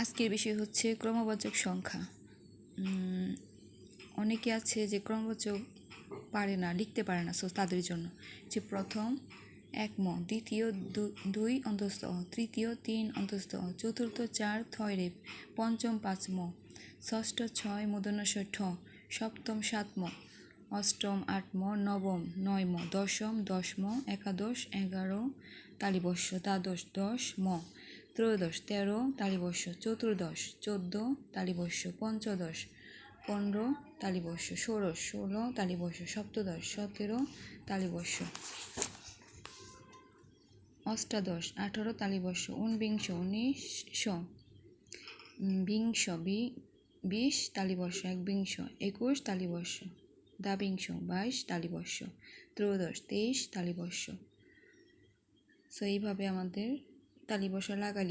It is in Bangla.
আজকের বিষয় হচ্ছে ক্রমবাচক সংখ্যা। অনেকে আছে যে ক্রমবাচক পারে না, লিখতে পারে না, সো তাদের জন্য যে প্রথম 1 ম, দ্বিতীয় 2 অন্তস্থ অ, তৃতীয় 3 অন্তস্থ অ, চতুর্থ 4 থয় রেফ, পঞ্চম 5 ম, ষষ্ঠ 6 মূর্ধন্যস্বর ঠ, সপ্তম 7 ম, অষ্টম 8 ম, নবম 9 ম, দশম 10 ম, একাদশ 11 তালিবর্ষ, দ্বাদশ 10 ম, ত্রয়োদশ 13 তালিবর্ষ, চতুর্দশ 14 তালিবর্ষ, পঞ্চদশ 15 তালিবর্ষ, ষোড়শ 16 তালিবর্ষ, সপ্তদশ 17 তালিবর্ষ, অষ্টাদশ 18 তালিবর্ষ, ঊনবিংশ 19 বিংশ 20 তালিবর্ষ, একবিংশ 21 তালিবর্ষ, দ্বাবিংশ 22 তালিবর্ষ, ত্রয়োদশ 23 তালিবর্ষ। সো এইভাবে আমাদের তালিবর্ষ লাগালি